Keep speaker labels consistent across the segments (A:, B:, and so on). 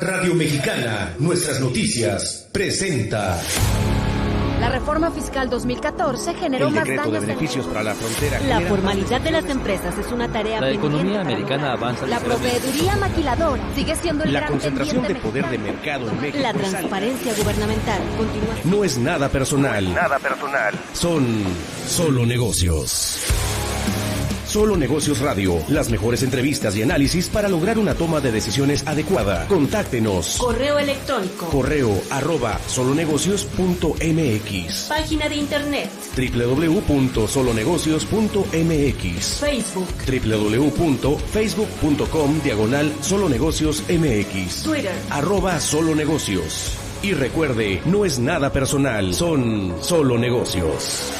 A: Radio Mexicana, nuestras noticias, presenta.
B: La reforma fiscal 2014 generó más daños.
C: El decreto de beneficios para la frontera.
B: La formalidad de las empresas es una tarea pendiente.
C: La economía americana avanza.
B: La proveeduría maquiladora sigue siendo el
C: la
B: gran
C: concentración de
B: pendiente
C: poder de
B: mexicano.
C: mercado en México.
B: La transparencia gubernamental continúa.
A: No es nada personal.
C: Nada personal.
A: Son solo negocios. Solo Negocios Radio, las mejores entrevistas y análisis para lograr una toma de decisiones adecuada. Contáctenos.
B: Correo electrónico.
A: correo@solonegocios.mx.
B: Página de internet.
A: www.solonegocios.mx.
B: Facebook.
A: www.facebook.com/solonegociosmx.
B: Twitter.
A: @solonegocios. Y recuerde, no es nada personal, son solo negocios.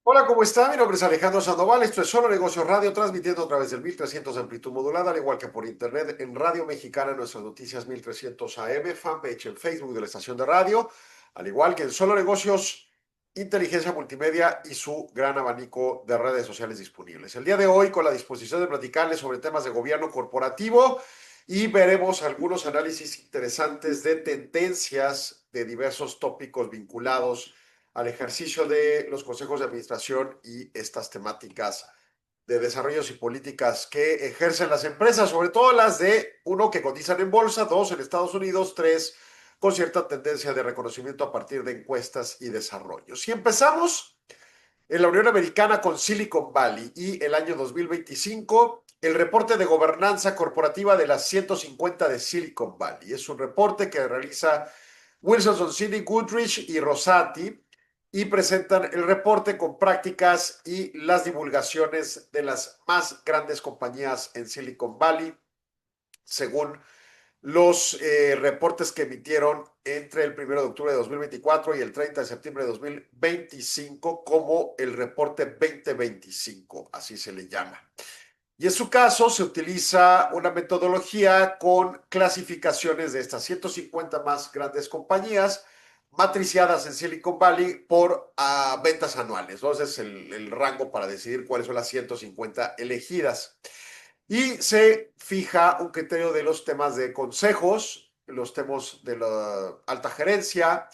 D: Hola, ¿cómo está? Mi nombre es Alejandro Sandoval, esto es Solo Negocios Radio, transmitiendo a través del 1300 amplitud modulada, al igual que por internet en Radio Mexicana, nuestras noticias 1300 AM, fanpage en Facebook de la estación de radio, al igual que en Solo Negocios, inteligencia multimedia y su gran abanico de redes sociales disponibles. El día de hoy, con la disposición de platicarles sobre temas de gobierno corporativo y veremos algunos análisis interesantes de tendencias de diversos tópicos vinculados al ejercicio de los consejos de administración y estas temáticas de desarrollos y políticas que ejercen las empresas, sobre todo las de, uno, que cotizan en bolsa, dos, en Estados Unidos, tres, con cierta tendencia de reconocimiento a partir de encuestas y desarrollos. Y empezamos en la Unión Americana con Silicon Valley y el año 2025, el reporte de gobernanza corporativa de las 150 de Silicon Valley. Es un reporte que realiza Wilson Sonsini Goodrich y Rosati, y presentan el reporte con prácticas y las divulgaciones de las más grandes compañías en Silicon Valley, según los reportes que emitieron entre el 1 de octubre de 2024 y el 30 de septiembre de 2025, como el reporte 2025, así se le llama. Y en su caso se utiliza una metodología con clasificaciones de estas 150 más grandes compañías, matriciadas en Silicon Valley por ventas anuales, ¿no? Ese es el rango para decidir cuáles son las 150 elegidas. Y se fija un criterio de los temas de consejos, los temas de la alta gerencia,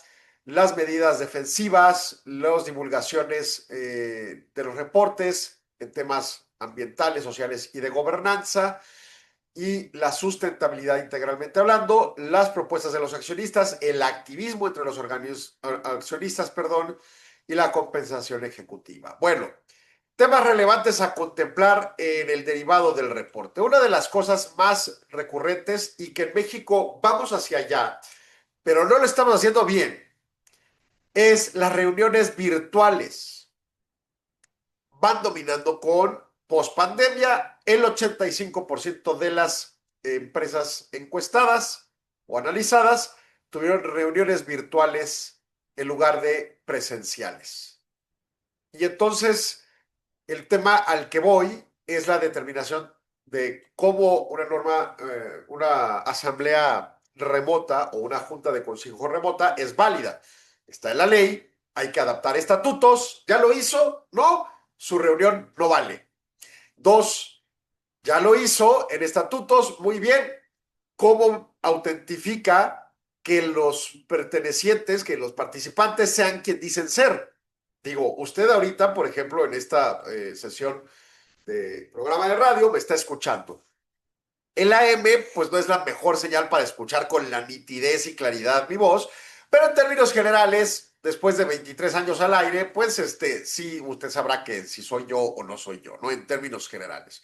D: las medidas defensivas, las divulgaciones de los reportes en temas ambientales, sociales y de gobernanza, y la sustentabilidad integralmente hablando, las propuestas de los accionistas, el activismo entre los accionistas, y la compensación ejecutiva. Bueno, temas relevantes a contemplar en el derivado del reporte. Una de las cosas más recurrentes y que en México vamos hacia allá, pero no lo estamos haciendo bien, es las reuniones virtuales. Van dominando con pospandemia. El 85% de las empresas encuestadas o analizadas tuvieron reuniones virtuales en lugar de presenciales. Y entonces el tema al que voy es la determinación de cómo una asamblea remota o una junta de consejo remota es válida. Está en la ley, hay que adaptar estatutos. ¿Ya lo hizo? No, su reunión no vale. Dos, ya lo hizo en estatutos, muy bien. ¿Cómo autentifica que los pertenecientes, que los participantes sean quien dicen ser? Digo, usted ahorita, por ejemplo, en esta sesión de programa de radio, me está escuchando. El AM, pues no es la mejor señal para escuchar con la nitidez y claridad mi voz, pero en términos generales, después de 23 años al aire, pues sí, usted sabrá que si soy yo o no soy yo, ¿no? En términos generales.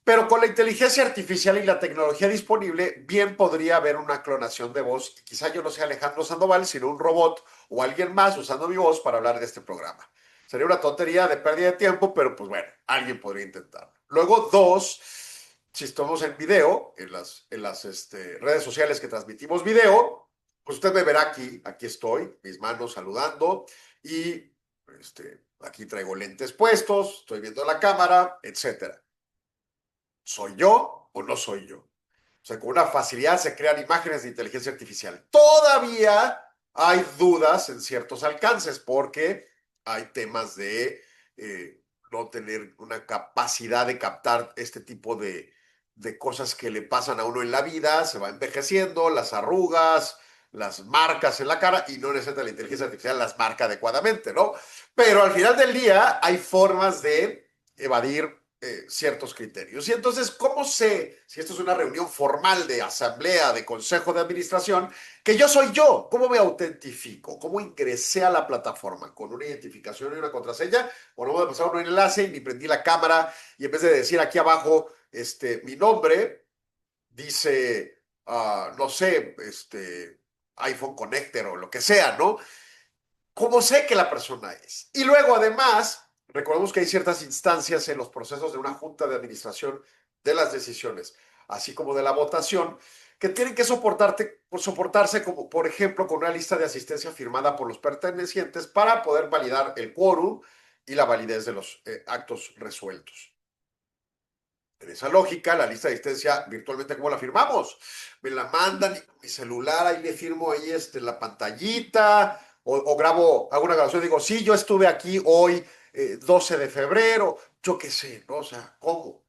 D: Pero con la inteligencia artificial y la tecnología disponible, bien podría haber una clonación de voz. Y quizá yo no sea Alejandro Sandoval, sino un robot o alguien más usando mi voz para hablar de este programa. Sería una tontería de pérdida de tiempo, pero pues bueno, alguien podría intentarlo. Luego, dos, si estamos en video, en las redes sociales que transmitimos video, pues usted me verá aquí estoy, mis manos saludando y aquí traigo lentes puestos, estoy viendo la cámara, etcétera. ¿Soy yo o no soy yo? O sea, con una facilidad se crean imágenes de inteligencia artificial. Todavía hay dudas en ciertos alcances porque hay temas de no tener una capacidad de captar este tipo de cosas que le pasan a uno en la vida, se va envejeciendo, las arrugas, las marcas en la cara, y no necesita la inteligencia artificial las marca adecuadamente, ¿no? Pero al final del día hay formas de evadir ciertos criterios. Y entonces, ¿cómo sé si esto es una reunión formal de asamblea, de consejo de administración, que yo soy yo? ¿Cómo me autentifico? ¿Cómo ingresé a la plataforma? ¿Con una identificación y una contraseña? ¿O no me pasaron un enlace y ni prendí la cámara y en vez de decir aquí abajo mi nombre, dice, no sé, iPhone Connector o lo que sea, ¿no? ¿Cómo sé que la persona es? Y luego, además, recordemos que hay ciertas instancias en los procesos de una junta de administración de las decisiones, así como de la votación, que tienen que soportarse, como por ejemplo, con una lista de asistencia firmada por los pertenecientes para poder validar el quórum y la validez de los actos resueltos. En esa lógica, la lista de asistencia virtualmente, ¿cómo la firmamos? Me la mandan y con mi celular, ahí le firmo ahí la pantallita, o grabo, hago una grabación y digo, sí, yo estuve aquí hoy, 12 de febrero, yo qué sé, ¿no? O sea, ¿cómo?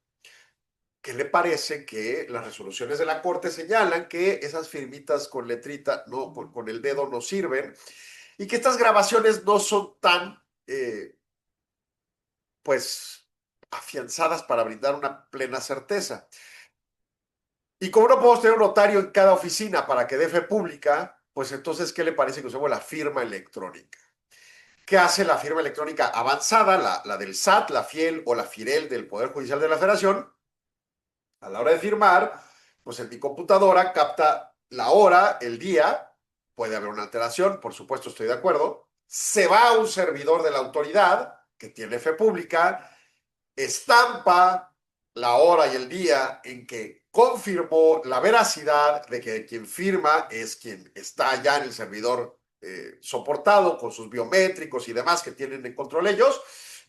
D: ¿Qué le parece que las resoluciones de la Corte señalan que esas firmitas con letrita, no, con el dedo no sirven, y que estas grabaciones no son tan, pues, afianzadas para brindar una plena certeza? Y como no podemos tener un notario en cada oficina para que dé fe pública, pues entonces, ¿qué le parece que usemos la firma electrónica? ¿Qué hace la firma electrónica avanzada, la del SAT, la FIEL o la FIREL del Poder Judicial de la Federación? A la hora de firmar, pues en mi computadora capta la hora, el día, puede haber una alteración, por supuesto estoy de acuerdo, se va a un servidor de la autoridad que tiene fe pública, estampa la hora y el día en que confirmó la veracidad de que quien firma es quien está ya en el servidor soportado con sus biométricos y demás que tienen en control ellos,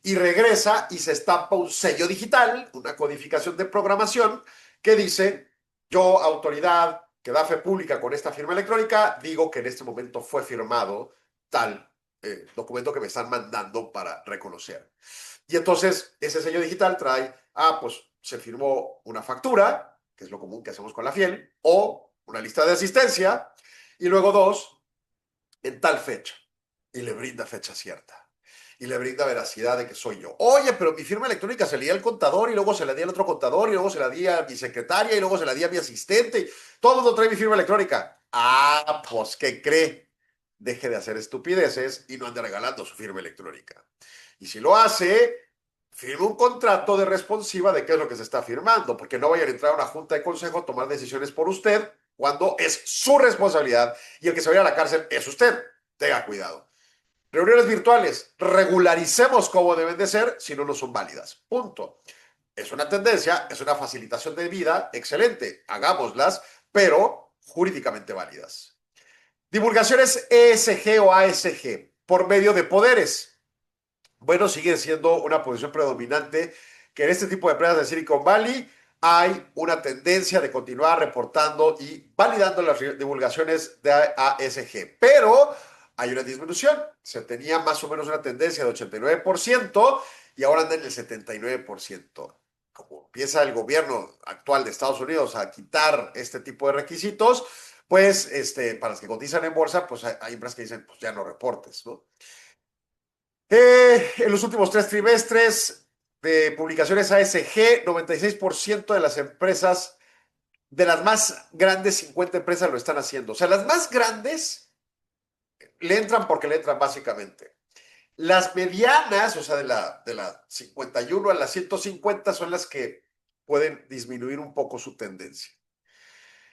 D: y regresa y se estampa un sello digital, una codificación de programación que dice, yo, autoridad que da fe pública con esta firma electrónica, digo que en este momento fue firmado tal documento que me están mandando para reconocer. Y entonces ese sello digital trae, pues se firmó una factura, que es lo común que hacemos con la FIEL, o una lista de asistencia, y luego dos, en tal fecha, y le brinda fecha cierta. Y le brinda veracidad de que soy yo. Oye, pero mi firma electrónica se la di al contador y luego se la di al otro contador y luego se la di a mi secretaria y luego se la di a mi asistente. Y todo el mundo trae mi firma electrónica. Pues, ¿qué cree? Deje de hacer estupideces y no ande regalando su firma electrónica. Y si lo hace, firme un contrato de responsiva de qué es lo que se está firmando, porque no vayan a entrar a una junta de consejo a tomar decisiones por usted cuando es su responsabilidad y el que se vaya a la cárcel es usted. Tenga cuidado. Reuniones virtuales, regularicemos cómo deben de ser, si no, no son válidas. Punto. Es una tendencia, es una facilitación de vida, excelente, hagámoslas, pero jurídicamente válidas. Divulgaciones ESG o ASG por medio de poderes. Bueno, sigue siendo una posición predominante que en este tipo de empresas de Silicon Valley hay una tendencia de continuar reportando y validando las divulgaciones de ASG, pero hay una disminución. Se tenía más o menos una tendencia de 89% y ahora anda en el 79%. Como empieza el gobierno actual de Estados Unidos a quitar este tipo de requisitos, pues para los que cotizan en bolsa, pues hay empresas que dicen, pues ya no reportes, ¿no? En los últimos 3 trimestres de publicaciones ASG, 96% de las empresas, de las más grandes 50 empresas lo están haciendo. O sea, las más grandes le entran porque le entran básicamente. Las medianas, o sea, de la 51 a la 150 son las que pueden disminuir un poco su tendencia.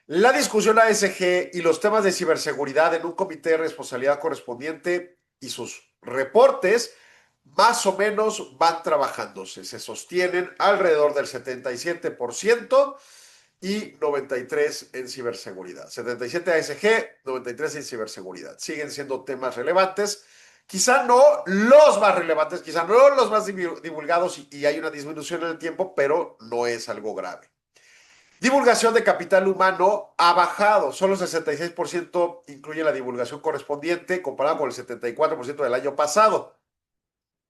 D: La discusión ASG y los temas de ciberseguridad en un comité de responsabilidad correspondiente y sus reportes más o menos van trabajándose. Se sostienen alrededor del 77% y 93 en ciberseguridad. 77 ASG, 93 en ciberseguridad. Siguen siendo temas relevantes. Quizá no los más relevantes, quizá no los más divulgados y hay una disminución en el tiempo, pero no es algo grave. Divulgación de capital humano ha bajado. Solo el 66% incluye la divulgación correspondiente comparado con el 74% del año pasado.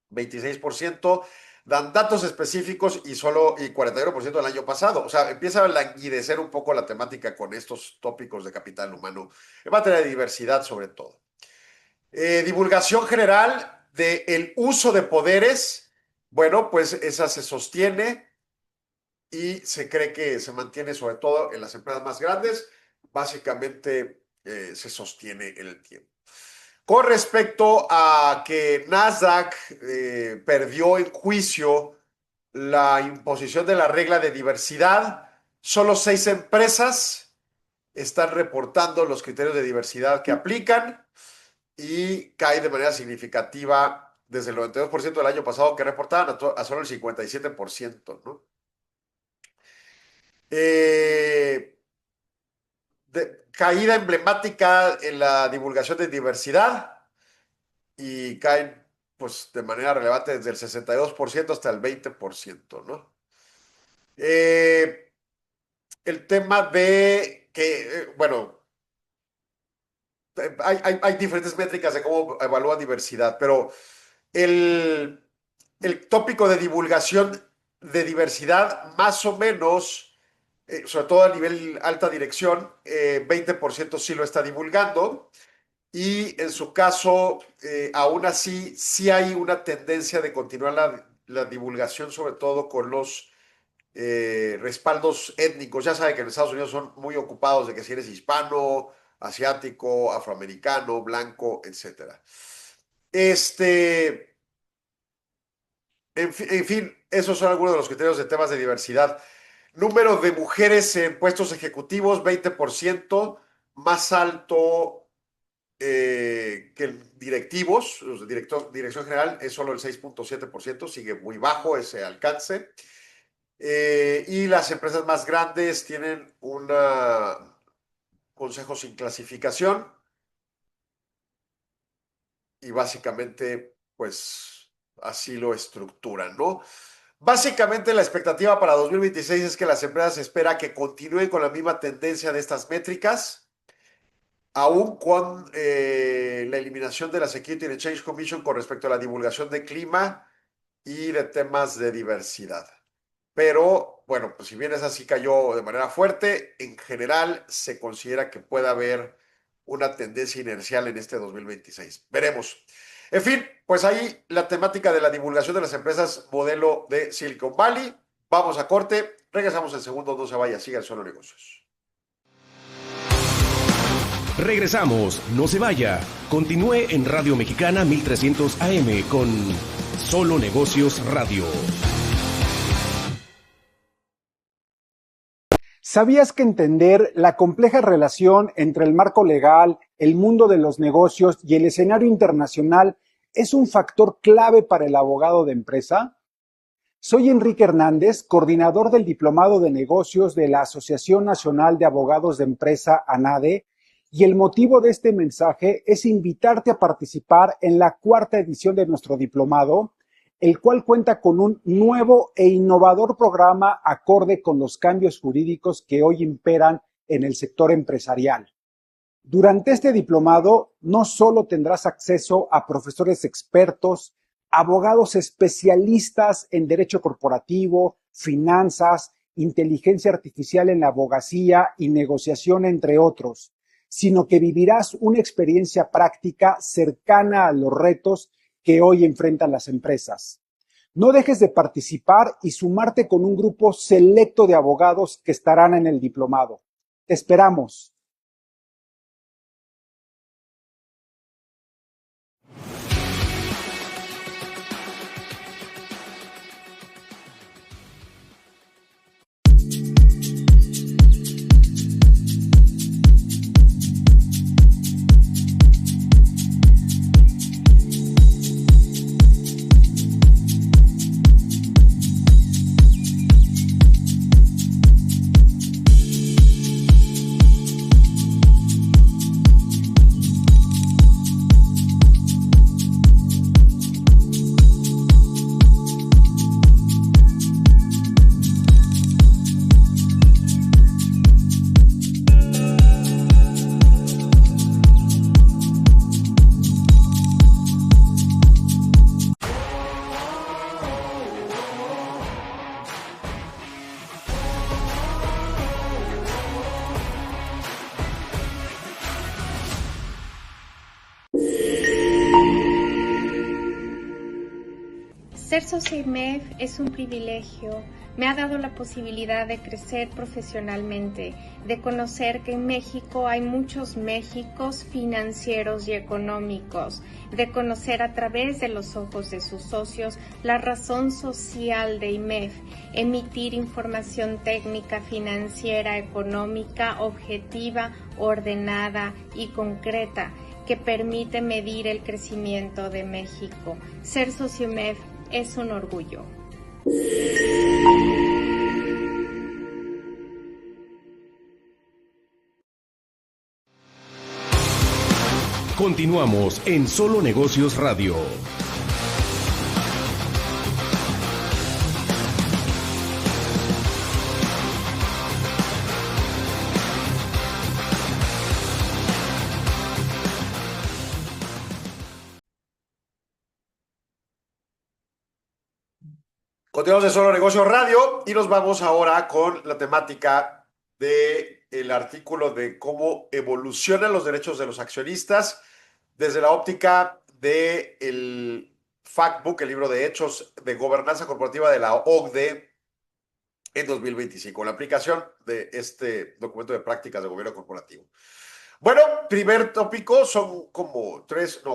D: 26% dan datos específicos y 41% del año pasado. O sea, empieza a languidecer un poco la temática con estos tópicos de capital humano, en materia de diversidad sobre todo. Divulgación general del uso de poderes, bueno, pues esa se sostiene y se cree que se mantiene sobre todo en las empresas más grandes, básicamente se sostiene en el tiempo. Con respecto a que Nasdaq perdió en juicio la imposición de la regla de diversidad, solo 6 empresas están reportando los criterios de diversidad que aplican y cae de manera significativa desde el 92% del año pasado que reportaban a solo el 57%, ¿no? Caída emblemática en la divulgación de diversidad y caen pues, de manera relevante desde el 62% hasta el 20%, ¿no? El tema de que, bueno, hay diferentes métricas de cómo evalúan diversidad, pero el tópico de divulgación de diversidad más o menos, sobre todo a nivel alta dirección, 20% sí lo está divulgando y en su caso, aún así, sí hay una tendencia de continuar la divulgación, sobre todo con los respaldos étnicos. Ya saben que en Estados Unidos son muy ocupados de que si eres hispano, asiático, afroamericano, blanco, etc. En fin, esos son algunos de los criterios de temas de diversidad. Número de mujeres en puestos ejecutivos, 20%, más alto que directivos. Dirección general es solo el 6.7%, sigue muy bajo ese alcance. Y las empresas más grandes tienen un consejo sin clasificación y básicamente, pues, así lo estructuran, ¿no? Básicamente la expectativa para 2026 es que las empresas esperan que continúen con la misma tendencia de estas métricas, aún con la eliminación de la Security and Exchange Commission con respecto a la divulgación de clima y de temas de diversidad. Pero, bueno, pues si bien esa sí cayó de manera fuerte, en general se considera que puede haber una tendencia inercial en este 2026. Veremos. En fin, pues ahí la temática de la divulgación de las empresas modelo de Silicon Valley. Vamos a corte, regresamos en segundos, no se vaya, sigan Solo Negocios.
A: Regresamos, no se vaya. Continúe en Radio Mexicana 1300 AM con Solo Negocios Radio.
E: ¿Sabías que entender la compleja relación entre el marco legal, el mundo de los negocios y el escenario internacional es un factor clave para el abogado de empresa? Soy Enrique Hernández, coordinador del Diplomado de Negocios de la Asociación Nacional de Abogados de Empresa, ANADE, y el motivo de este mensaje es invitarte a participar en la 4ª edición de nuestro diplomado, el cual cuenta con un nuevo e innovador programa acorde con los cambios jurídicos que hoy imperan en el sector empresarial. Durante este diplomado no solo tendrás acceso a profesores expertos, abogados especialistas en derecho corporativo, finanzas, inteligencia artificial en la abogacía y negociación, entre otros, sino que vivirás una experiencia práctica cercana a los retos que hoy enfrentan las empresas. No dejes de participar y sumarte con un grupo selecto de abogados que estarán en el diplomado. Te esperamos.
F: Ser socia IMEF es un privilegio. Me ha dado la posibilidad de crecer profesionalmente, de conocer que en México hay muchos Méxicos financieros y económicos, de conocer a través de los ojos de sus socios la razón social de IMEF, emitir información técnica, financiera, económica, objetiva, ordenada y concreta, que permite medir el crecimiento de México. Ser socio IMEF es un orgullo.
A: Continuamos en Solo Negocios Radio.
D: Continuamos en Solo Negocios Radio y nos vamos ahora con la temática del artículo de cómo evolucionan los derechos de los accionistas desde la óptica del Factbook, el libro de hechos de gobernanza corporativa de la OCDE en 2025, la aplicación de este documento de prácticas de gobierno corporativo. Bueno, primer tópico, son como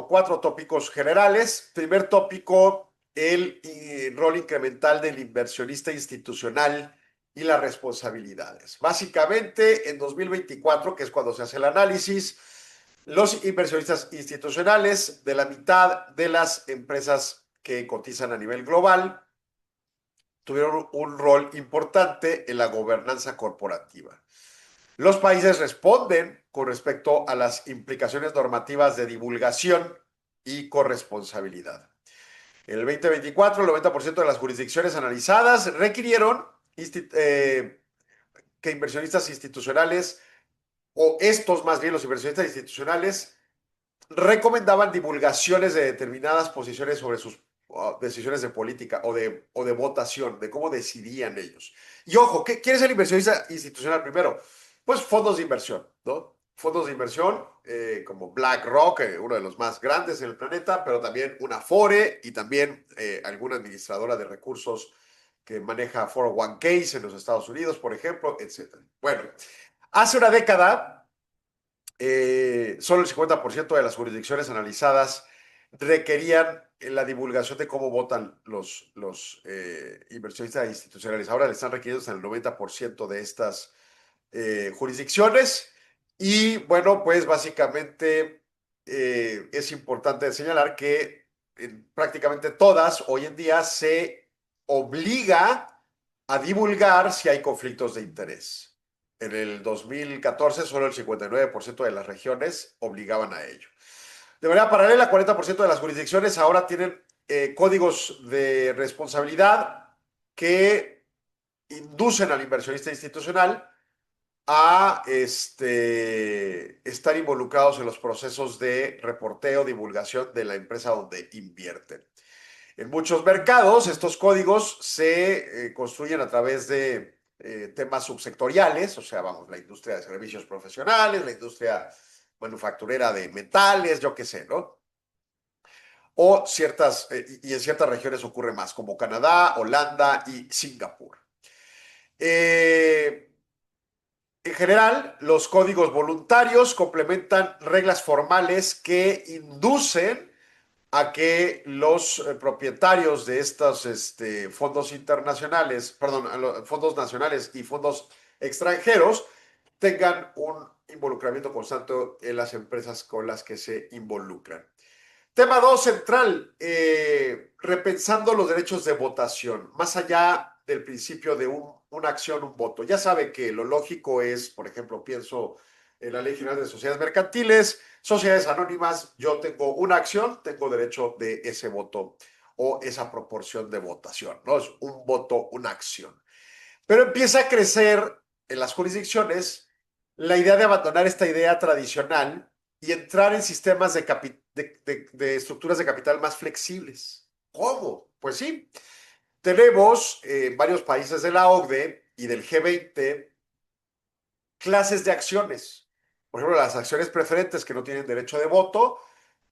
D: cuatro tópicos generales. Primer tópico, el rol incremental del inversionista institucional y las responsabilidades. Básicamente, en 2024, que es cuando se hace el análisis, los inversionistas institucionales de la mitad de las empresas que cotizan a nivel global tuvieron un rol importante en la gobernanza corporativa. Los países responden con respecto a las implicaciones normativas de divulgación y corresponsabilidad. En el 2024, el 90% de las jurisdicciones analizadas requirieron que inversionistas institucionales, o estos más bien los inversionistas institucionales, recomendaban divulgaciones de determinadas posiciones sobre sus decisiones de política o de votación, de cómo decidían ellos. Y ojo, ¿quién es el inversionista institucional primero? Pues fondos de inversión, ¿no? Fondos de inversión como BlackRock, uno de los más grandes en el planeta, pero también una Afore y también alguna administradora de recursos que maneja 401ks en los Estados Unidos, por ejemplo, etc. Bueno, hace una década, solo el 50% de las jurisdicciones analizadas requerían la divulgación de cómo votan los inversionistas institucionales. Ahora le están requiriendo hasta el 90% de estas jurisdicciones. Y bueno, pues básicamente es importante señalar que en prácticamente todas hoy en día se obliga a divulgar si hay conflictos de interés. En el 2014 solo el 59% de las regiones obligaban a ello. De manera paralela, 40% de las jurisdicciones ahora tienen códigos de responsabilidad que inducen al inversionista institucional a estar involucrados en los procesos de reporteo, divulgación de la empresa donde invierten. En muchos mercados, estos códigos se construyen a través de temas subsectoriales, o sea, vamos, la industria de servicios profesionales, la industria manufacturera de metales, yo qué sé, ¿no? O y en ciertas regiones ocurre más, como Canadá, Holanda y Singapur. En general, los códigos voluntarios complementan reglas formales que inducen a que los propietarios de estos fondos internacionales, perdón, fondos nacionales y fondos extranjeros tengan un involucramiento constante en las empresas con las que se involucran. Tema 2 central, repensando los derechos de votación, más allá del principio de una acción, un voto. Ya sabe que lo lógico es, por ejemplo, pienso en la Ley General de Sociedades Mercantiles, sociedades anónimas, yo tengo una acción, tengo derecho de ese voto o esa proporción de votación, ¿no? Es un voto, una acción. Pero empieza a crecer en las jurisdicciones la idea de abandonar esta idea tradicional y entrar en sistemas de estructuras de capital más flexibles. ¿Cómo? Pues sí. Tenemos en varios países de la OCDE y del G20 clases de acciones. Por ejemplo, las acciones preferentes que no tienen derecho de voto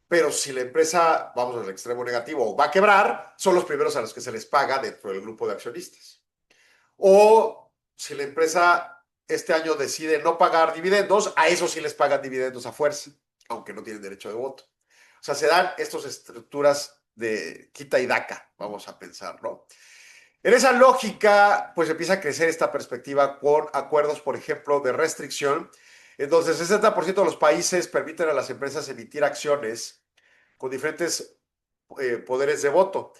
D: pero si la empresa, vamos al extremo negativo, va a quebrar, son los primeros a los que se les paga dentro del grupo de accionistas. O si la empresa este año decide no pagar dividendos, a esos sí les pagan dividendos a fuerza, aunque no tienen derecho de voto. O sea, se dan estas estructuras de quita y daca, vamos a pensar, ¿no? En esa lógica, pues empieza a crecer esta perspectiva con acuerdos, por ejemplo, de restricción. Entonces, el 60% de los países permiten a las empresas emitir acciones con diferentes poderes de voto.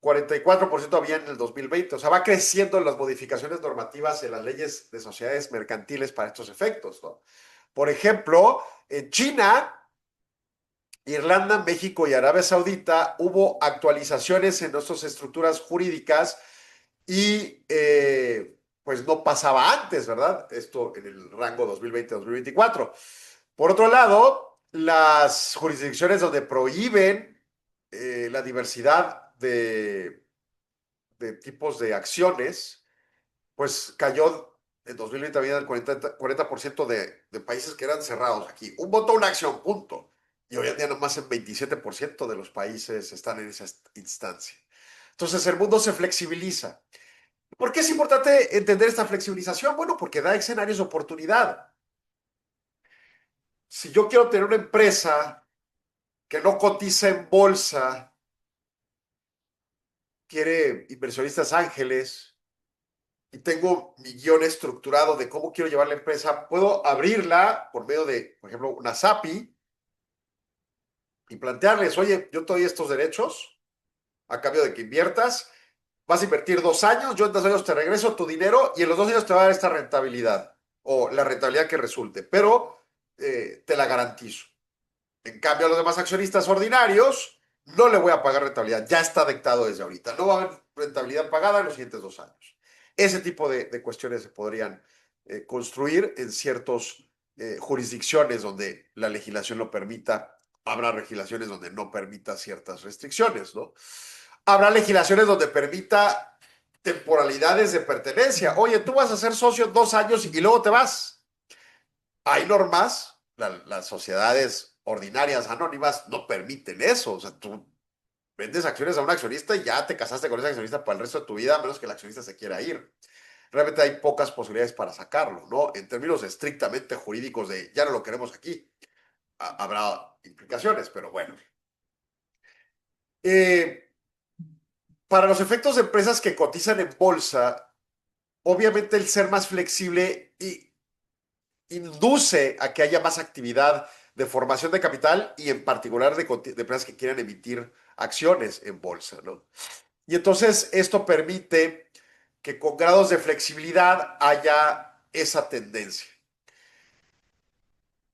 D: 44% había en el 2020. O sea, va creciendo las modificaciones normativas en las leyes de sociedades mercantiles para estos efectos, ¿no? Por ejemplo, en China, Irlanda, México y Arabia Saudita hubo actualizaciones en nuestras estructuras jurídicas y pues no pasaba antes, ¿verdad? Esto en el rango 2020-2024. Por otro lado, las jurisdicciones donde prohíben la diversidad de tipos de acciones, pues cayó en 2020 había el 40% de países que eran cerrados aquí. Un voto, una acción, punto. Y hoy en día nomás el 27% de los países están en esa instancia. Entonces el mundo se flexibiliza. ¿Por qué es importante entender esta flexibilización? Bueno, porque da escenarios de oportunidad. Si yo quiero tener una empresa que no cotiza en bolsa, quiere inversionistas ángeles y tengo mi guión estructurado de cómo quiero llevar la empresa, puedo abrirla por medio de, por ejemplo, una SAPI y plantearles, oye, yo te doy estos derechos a cambio de que inviertas. Vas a invertir 2 años, yo en 2 años te regreso tu dinero y en los 2 años te va a dar esta rentabilidad o la rentabilidad que resulte, pero te la garantizo. En cambio, a los demás accionistas ordinarios no le voy a pagar rentabilidad, ya está dictado desde ahorita. No va a haber rentabilidad pagada en los siguientes 2 años. Ese tipo de cuestiones se podrían construir en ciertas jurisdicciones donde la legislación lo permita. Habrá legislaciones donde no permita ciertas restricciones, ¿no? Habrá legislaciones donde permita temporalidades de pertenencia. Oye, tú vas a ser socio 2 años y luego te vas. Hay normas, las sociedades ordinarias anónimas no permiten eso. O sea, tú vendes acciones a un accionista y ya te casaste con ese accionista para el resto de tu vida, a menos que el accionista se quiera ir. Realmente hay pocas posibilidades para sacarlo, ¿no? En términos estrictamente jurídicos de ya no lo queremos aquí, habrá implicaciones, pero bueno. Para los efectos de empresas que cotizan en bolsa, obviamente el ser más flexible induce a que haya más actividad de formación de capital y en particular de empresas que quieran emitir acciones en bolsa, ¿no? Y entonces esto permite que con grados de flexibilidad haya esa tendencia.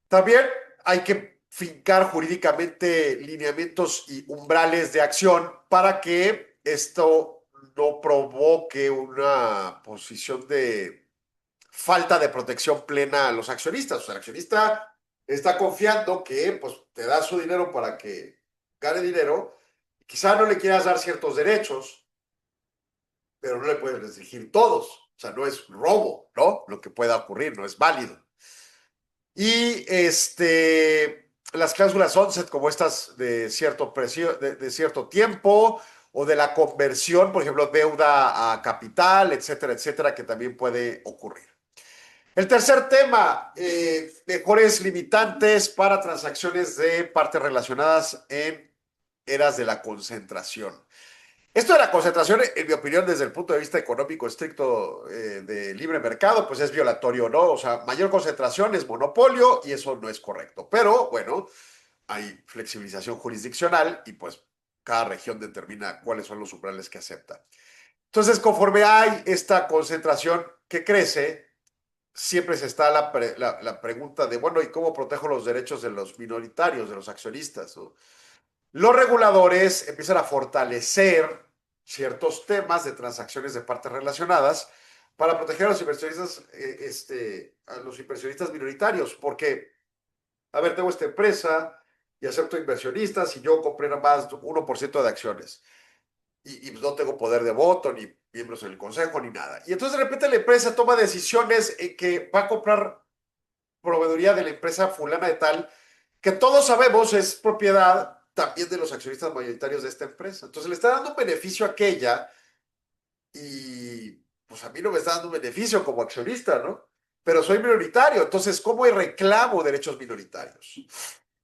D: También hay que fincar jurídicamente lineamientos y umbrales de acción para que esto no provoque una posición de falta de protección plena a los accionistas. O sea, el accionista está confiando que pues, te da su dinero para que gane dinero. Quizá no le quieras dar ciertos derechos, pero no le puedes restringir todos. O sea, no es robo, ¿no? Lo que pueda ocurrir, no es válido. Y las cláusulas sunset, como estas de cierto precio, de cierto tiempo, o de la conversión, por ejemplo, deuda a capital, etcétera, etcétera, que también puede ocurrir. El tercer tema, mejores limitantes para transacciones de partes relacionadas en eras de la concentración. Esto de la concentración, en mi opinión, desde el punto de vista económico estricto de libre mercado, pues es violatorio, ¿no? O sea, mayor concentración es monopolio y eso no es correcto. Pero, bueno, hay flexibilización jurisdiccional y pues cada región determina cuáles son los umbrales que acepta. Entonces, conforme hay esta concentración que crece, siempre se está la pregunta de, bueno, ¿y cómo protejo los derechos de los minoritarios, de los accionistas, ¿no? Los reguladores empiezan a fortalecer ciertos temas de transacciones de partes relacionadas para proteger a los inversionistas minoritarios, porque, a ver, tengo esta empresa y acepto inversionistas y yo compré nada más 1% de acciones y no tengo poder de voto, ni miembros en el consejo, ni nada. Y entonces de repente la empresa toma decisiones en que va a comprar proveeduría de la empresa fulana de tal que todos sabemos es propiedad también de los accionistas mayoritarios de esta empresa. Entonces le está dando un beneficio a aquella y pues a mí no me está dando un beneficio como accionista, ¿no? Pero soy minoritario, entonces ¿cómo reclamo derechos minoritarios?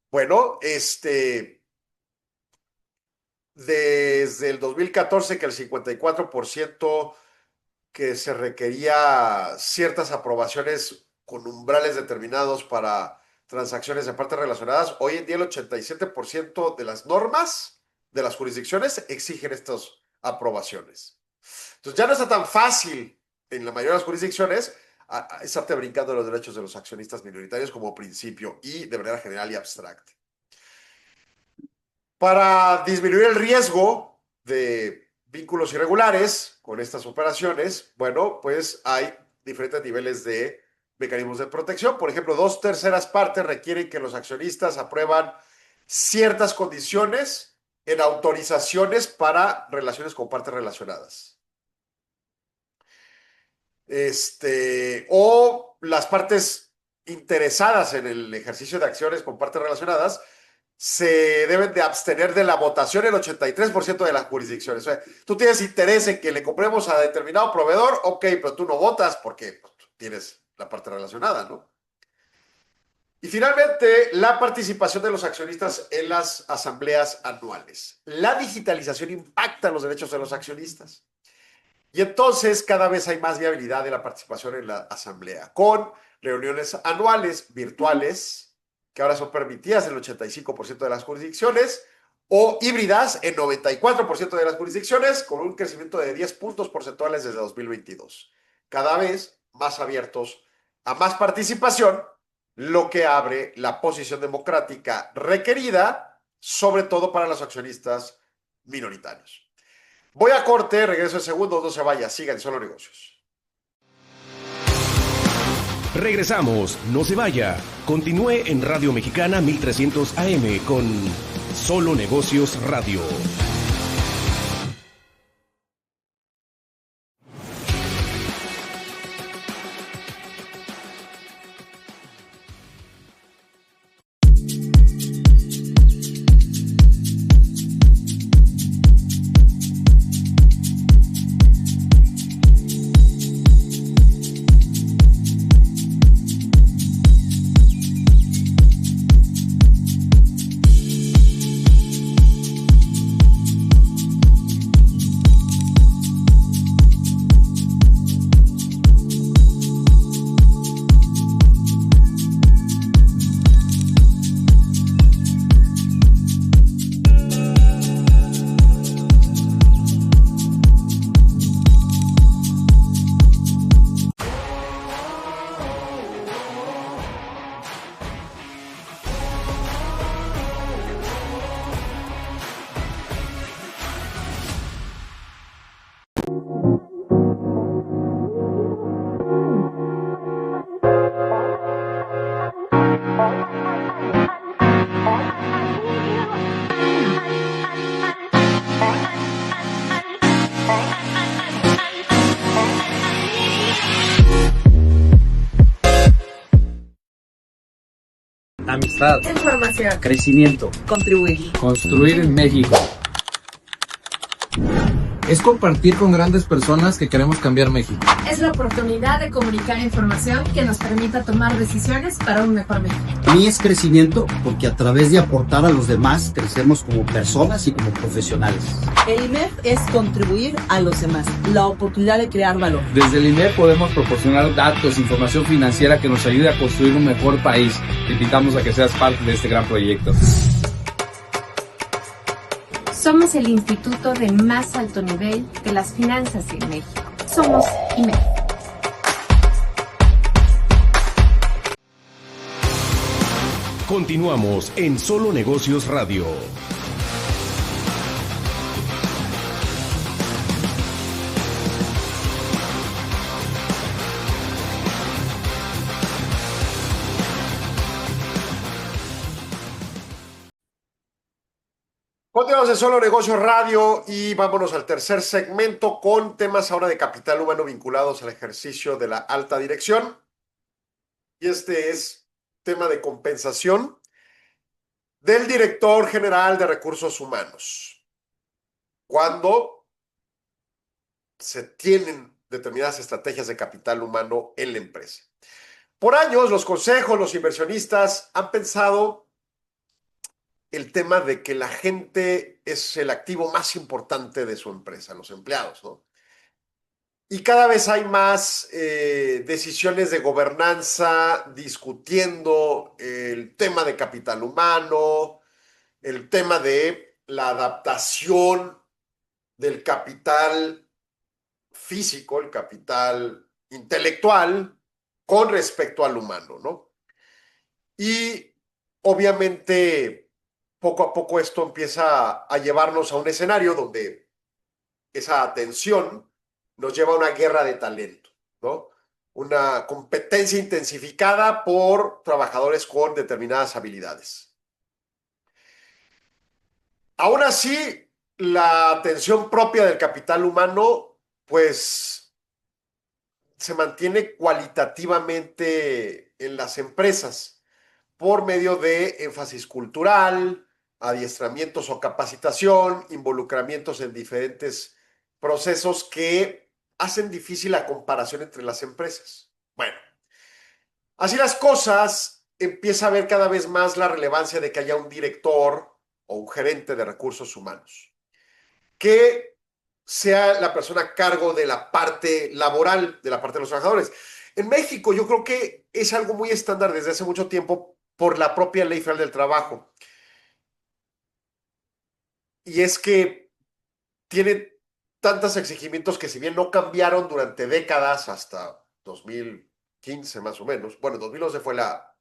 D: Bueno, desde el 2014 que el 54% que se requería ciertas aprobaciones con umbrales determinados para transacciones de partes relacionadas, hoy en día el 87% de las normas de las jurisdicciones exigen estas aprobaciones. Entonces ya no está tan fácil en la mayoría de las jurisdicciones estarte brincando los derechos de los accionistas minoritarios como principio y de manera general y abstracta. Para disminuir el riesgo de vínculos irregulares con estas operaciones, bueno, pues hay diferentes niveles de mecanismos de protección. Por ejemplo, 2/3 partes requieren que los accionistas aprueban ciertas condiciones en autorizaciones para relaciones con partes relacionadas. O las partes interesadas en el ejercicio de acciones con partes relacionadas se deben de abstener de la votación el 83% de las jurisdicciones. O sea, tú tienes interés en que le compremos a determinado proveedor, ok, pero tú no votas porque pues, tienes la parte relacionada, ¿no? Y finalmente, la participación de los accionistas en las asambleas anuales. La digitalización impacta los derechos de los accionistas. Y entonces cada vez hay más viabilidad de la participación en la asamblea, con reuniones anuales virtuales, que ahora son permitidas en el 85% de las jurisdicciones, o híbridas en 94% de las jurisdicciones, con un crecimiento de 10 puntos porcentuales desde 2022. Cada vez más abiertos a más participación, lo que abre la posición democrática requerida, sobre todo para los accionistas minoritarios. Voy a corte, regreso en segundos, no se vaya, sigan Solo Negocios.
A: Regresamos, no se vaya. Continúe en Radio Mexicana 1300 AM con Solo Negocios Radio.
G: Amistad.
H: Información.
G: Crecimiento.
H: Contribuir.
G: Construir en México. Es compartir con grandes personas que queremos cambiar México.
H: Es la oportunidad de comunicar información que nos permita tomar decisiones para un mejor México.
I: A mí es crecimiento porque a través de aportar a los demás crecemos como personas y como profesionales.
J: El IMEF es contribuir a los demás, la oportunidad de crear valor.
G: Desde el IMEF podemos proporcionar datos, información financiera que nos ayude a construir un mejor país. Te invitamos a que seas parte de este gran proyecto.
F: Somos el instituto de más alto nivel de las finanzas en México. Somos IMEF.
A: Continuamos en Solo Negocios Radio.
D: Continuamos en Solo Negocios Radio y vámonos al tercer segmento con temas ahora de capital humano vinculados al ejercicio de la alta dirección. Y este es tema de compensación del director general de recursos humanos cuando se tienen determinadas estrategias de capital humano en la empresa. Por años, los consejos, los inversionistas han pensado el tema de que la gente es el activo más importante de su empresa, los empleados, ¿no? Y cada vez hay más decisiones de gobernanza discutiendo el tema de capital humano, el tema de la adaptación del capital físico, el capital intelectual, con respecto al humano, ¿no? Y obviamente, poco a poco esto empieza a llevarnos a un escenario donde esa atención nos lleva a una guerra de talento, ¿no? Una competencia intensificada por trabajadores con determinadas habilidades. Aún así, la atención propia del capital humano, pues, se mantiene cualitativamente en las empresas por medio de énfasis cultural, adiestramientos o capacitación, involucramientos en diferentes procesos que hacen difícil la comparación entre las empresas. Bueno, así las cosas, empieza a ver cada vez más la relevancia de que haya un director o un gerente de recursos humanos que sea la persona a cargo de la parte laboral, de la parte de los trabajadores. En México yo creo que es algo muy estándar desde hace mucho tiempo por la propia Ley Federal del Trabajo. Y es que tiene tantos exigimientos que si bien no cambiaron durante décadas, hasta 2015 más o menos, bueno, 2011 fue la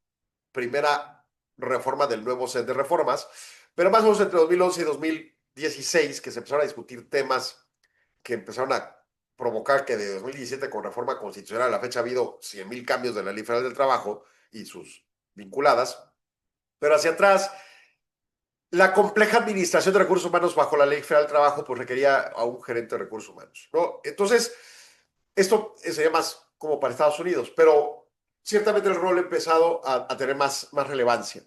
D: primera reforma del nuevo set de reformas, pero más o menos entre 2011 y 2016 que se empezaron a discutir temas que empezaron a provocar que de 2017 con reforma constitucional a la fecha ha habido 100,000 cambios de la Ley Federal del Trabajo y sus vinculadas, pero hacia atrás la compleja administración de recursos humanos bajo la Ley Federal del Trabajo pues requería a un gerente de recursos humanos, ¿no? Entonces, esto sería más como para Estados Unidos, pero ciertamente el rol ha empezado a tener más relevancia.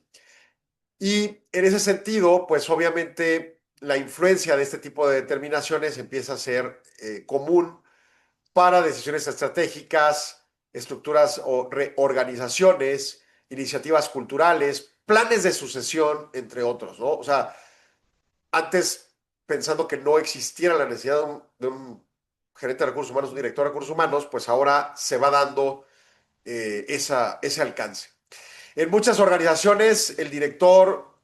D: Y en ese sentido, pues obviamente la influencia de este tipo de determinaciones empieza a ser común para decisiones estratégicas, estructuras o reorganizaciones, iniciativas culturales, planes de sucesión, entre otros, ¿no? O sea, antes, pensando que no existiera la necesidad de un gerente de recursos humanos, un director de recursos humanos, pues ahora se va dando ese alcance. En muchas organizaciones, el director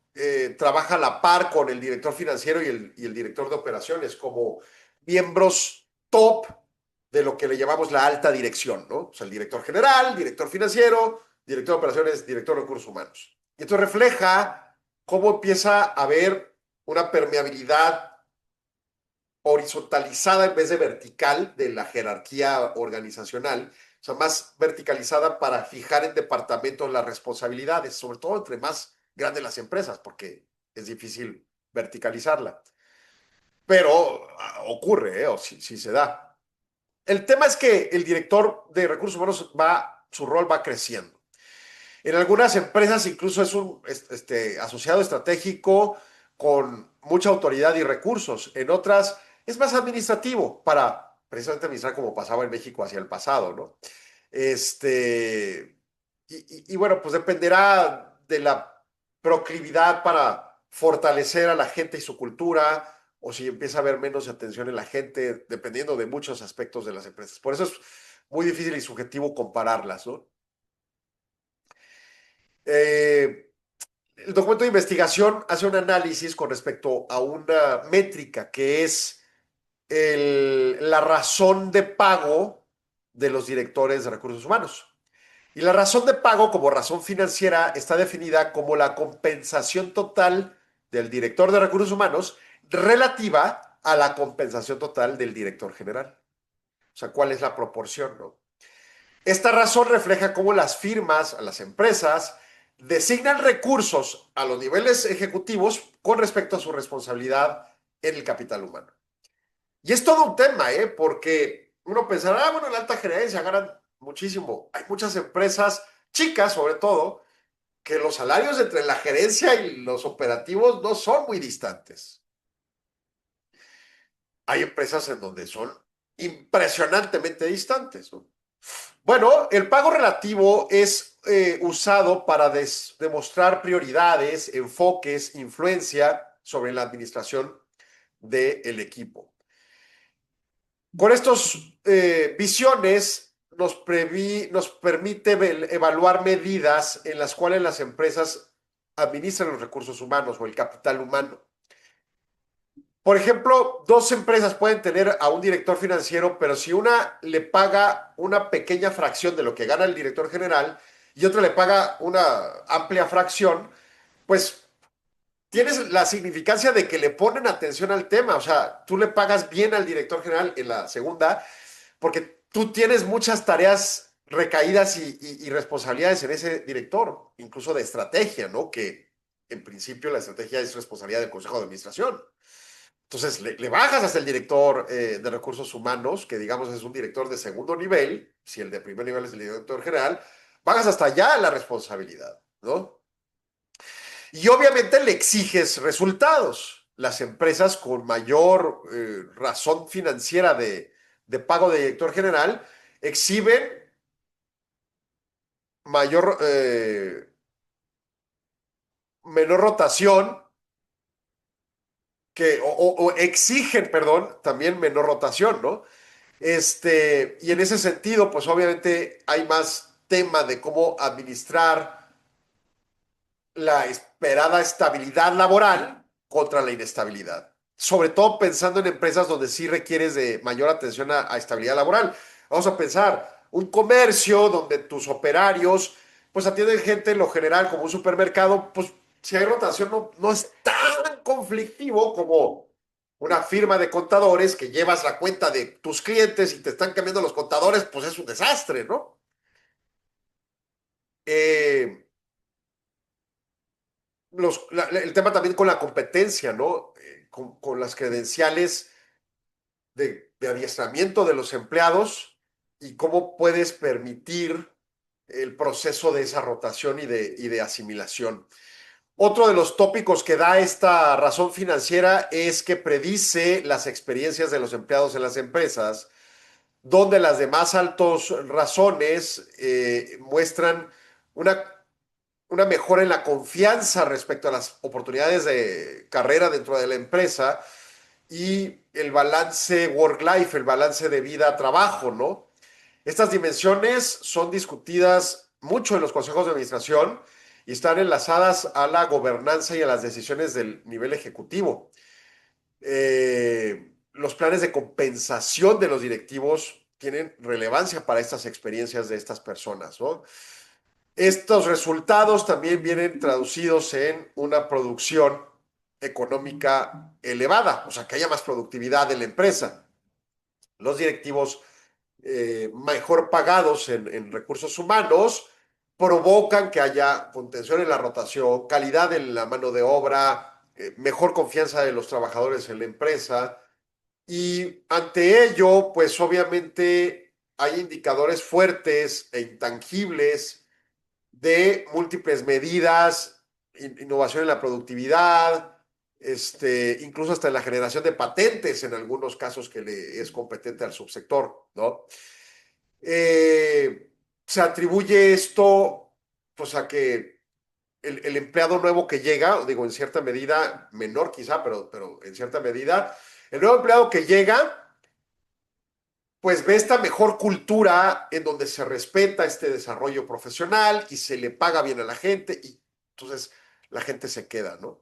D: trabaja a la par con el director financiero y el director de operaciones como miembros top de lo que le llamamos la alta dirección, ¿no? O sea, el director general, director financiero, director de operaciones, director de recursos humanos. Y esto refleja cómo empieza a haber una permeabilidad horizontalizada en vez de vertical de la jerarquía organizacional, o sea, más verticalizada para fijar en departamentos las responsabilidades, sobre todo entre más grandes las empresas, porque es difícil verticalizarla. Pero ocurre, o sí se da. El tema es que el director de recursos humanos su rol va creciendo. En algunas empresas incluso es un asociado estratégico con mucha autoridad y recursos. En otras es más administrativo para precisamente administrar como pasaba en México hacia el pasado, ¿no? Y bueno, pues dependerá de la proclividad para fortalecer a la gente y su cultura, o si empieza a haber menos atención en la gente, dependiendo de muchos aspectos de las empresas. Por eso es muy difícil y subjetivo compararlas, ¿no? El documento de investigación hace un análisis con respecto a una métrica que es la razón de pago de los directores de recursos humanos. Y la razón de pago como razón financiera está definida como la compensación total del director de recursos humanos relativa a la compensación total del director general. O sea, ¿cuál es la proporción, no? Esta razón refleja cómo las firmas, las empresas, designan recursos a los niveles ejecutivos con respecto a su responsabilidad en el capital humano. Y es todo un tema, porque uno pensará, bueno, en la alta gerencia ganan muchísimo. Hay muchas empresas, chicas sobre todo, que los salarios entre la gerencia y los operativos no son muy distantes. Hay empresas en donde son impresionantemente distantes, ¿no? Bueno, el pago relativo es usado para demostrar prioridades, enfoques, influencia sobre la administración del equipo. Con estas visiones nos permite evaluar medidas en las cuales las empresas administran los recursos humanos o el capital humano. Por ejemplo, dos empresas pueden tener a un director financiero, pero si una le paga una pequeña fracción de lo que gana el director general y otra le paga una amplia fracción, pues tienes la significancia de que le ponen atención al tema. O sea, tú le pagas bien al director general en la segunda porque tú tienes muchas tareas recaídas y responsabilidades en ese director, incluso de estrategia, ¿no? Que en principio la estrategia es responsabilidad del Consejo de Administración. Entonces, le bajas hasta el director de recursos humanos, que digamos es un director de segundo nivel, si el de primer nivel es el director general, bajas hasta allá la responsabilidad, ¿no? Y obviamente le exiges resultados. Las empresas con mayor razón financiera de pago de director general exhiben menor rotación o exigen, perdón, también menor rotación, ¿no? Y en ese sentido, pues obviamente hay más tema de cómo administrar la esperada estabilidad laboral contra la inestabilidad. Sobre todo pensando en empresas donde sí requieres de mayor atención a estabilidad laboral. Vamos a pensar, un comercio donde tus operarios pues atienden gente en lo general como un supermercado, pues si hay rotación no es tan conflictivo como una firma de contadores que llevas la cuenta de tus clientes y te están cambiando los contadores, pues es un desastre, ¿no? El tema también con la competencia, ¿no? Con las credenciales de adiestramiento de los empleados y cómo puedes permitir el proceso de esa rotación y de asimilación. Otro de los tópicos que da esta razón financiera es que predice las experiencias de los empleados en las empresas, donde las de más altas razones muestran una mejora en la confianza respecto a las oportunidades de carrera dentro de la empresa y el balance work-life, el balance de vida-trabajo, ¿no? Estas dimensiones son discutidas mucho en los consejos de administración y están enlazadas a la gobernanza y a las decisiones del nivel ejecutivo. Los planes de compensación de los directivos tienen relevancia para estas experiencias de estas personas, ¿no? Estos resultados también vienen traducidos en una producción económica elevada, o sea, que haya más productividad en la empresa. Los directivos mejor pagados en recursos humanos provocan que haya contención en la rotación, calidad en la mano de obra, mejor confianza de los trabajadores en la empresa. Y ante ello, pues obviamente hay indicadores fuertes e intangibles de múltiples medidas, innovación en la productividad, incluso hasta en la generación de patentes en algunos casos que le es competente al subsector, ¿no? Se atribuye esto pues a que el empleado nuevo que llega, digo en cierta medida, menor quizá, pero en cierta medida, el nuevo empleado que llega pues ve esta mejor cultura en donde se respeta este desarrollo profesional y se le paga bien a la gente y entonces la gente se queda, ¿no?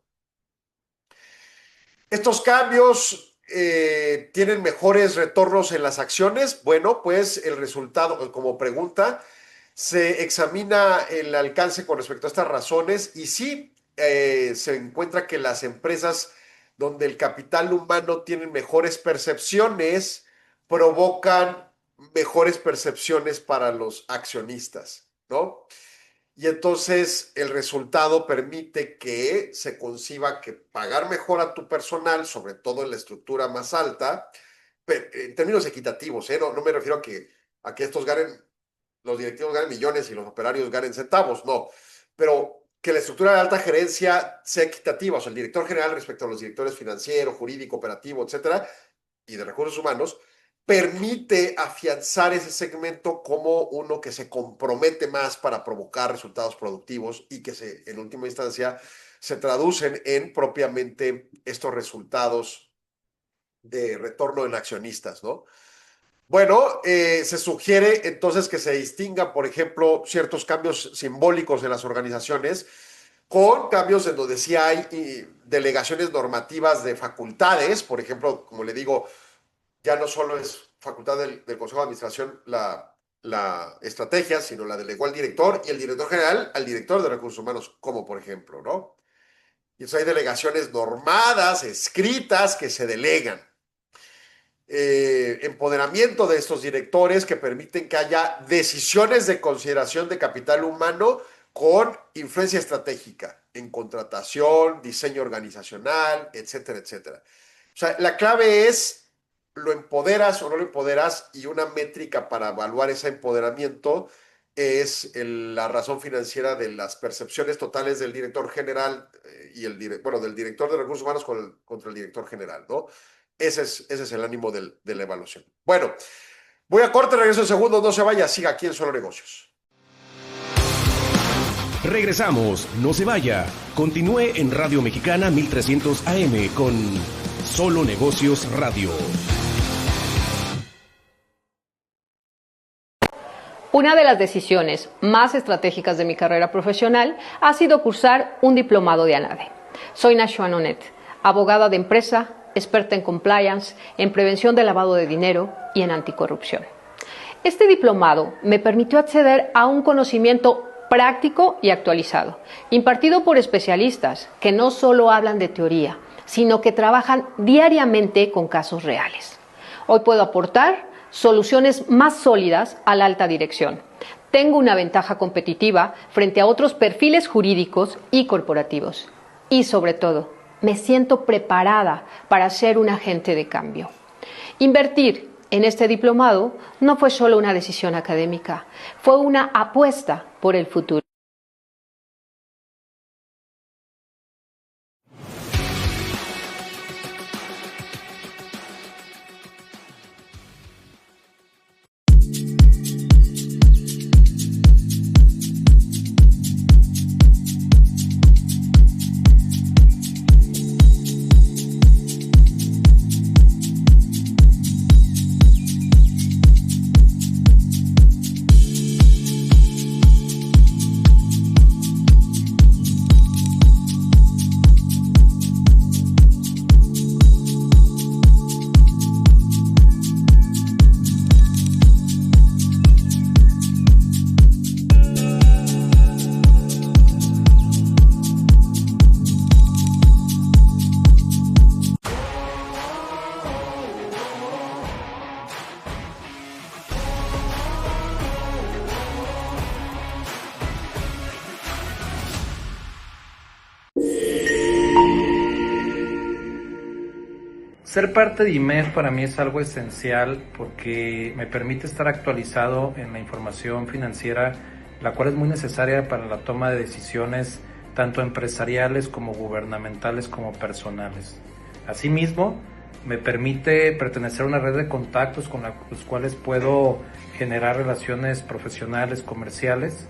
D: Estos cambios tienen mejores retornos en las acciones. Bueno, pues el resultado, como pregunta, se examina el alcance con respecto a estas razones y sí se encuentra que las empresas donde el capital humano tiene mejores percepciones provocan mejores percepciones para los accionistas, ¿no? Y entonces el resultado permite que se conciba que pagar mejor a tu personal, sobre todo en la estructura más alta, en términos equitativos, ¿eh? No me refiero a que estos ganen, los directivos ganen millones y los operarios ganen centavos, no. Pero que la estructura de alta gerencia sea equitativa, o sea, el director general respecto a los directores financiero, jurídico, operativo, etcétera, y de recursos humanos, permite afianzar ese segmento como uno que se compromete más para provocar resultados productivos y que en última instancia se traducen en propiamente estos resultados de retorno en accionistas, ¿no? Bueno, se sugiere entonces que se distingan, por ejemplo, ciertos cambios simbólicos en las organizaciones con cambios en donde sí hay delegaciones normativas de facultades, por ejemplo, como le digo, ya no solo es facultad del Consejo de Administración la estrategia, sino la delegó al director y el director general al director de recursos humanos, como por ejemplo, ¿no? Y entonces hay delegaciones normadas, escritas, que se delegan. Empoderamiento de estos directores que permiten que haya decisiones de consideración de capital humano con influencia estratégica en contratación, diseño organizacional, etcétera, etcétera. O sea, la clave es, ¿lo empoderas o no lo empoderas? Y una métrica para evaluar ese empoderamiento es la razón financiera de las percepciones totales del director general y del director de recursos humanos contra el director general, ¿no? Ese es el ánimo de la evaluación. Bueno, voy a corte, regreso en segundos, no se vaya, siga aquí en Solo Negocios.
A: Regresamos, no se vaya. Continúe en Radio Mexicana 1300 AM con Solo Negocios Radio.
K: Una de las decisiones más estratégicas de mi carrera profesional ha sido cursar un diplomado de ANADE. Soy Nashua Nonet, abogada de empresa, experta en compliance, en prevención de lavado de dinero y en anticorrupción. Este diplomado me permitió acceder a un conocimiento práctico y actualizado, impartido por especialistas que no solo hablan de teoría, sino que trabajan diariamente con casos reales. Hoy puedo aportar soluciones más sólidas a la alta dirección. Tengo una ventaja competitiva frente a otros perfiles jurídicos y corporativos. Y sobre todo, me siento preparada para ser un agente de cambio. Invertir en este diplomado no fue solo una decisión académica, fue una apuesta por el futuro.
L: Ser parte de IMEF para mí es algo esencial porque me permite estar actualizado en la información financiera, la cual es muy necesaria para la toma de decisiones tanto empresariales como gubernamentales como personales. Asimismo, me permite pertenecer a una red de contactos con los cuales puedo generar relaciones profesionales, comerciales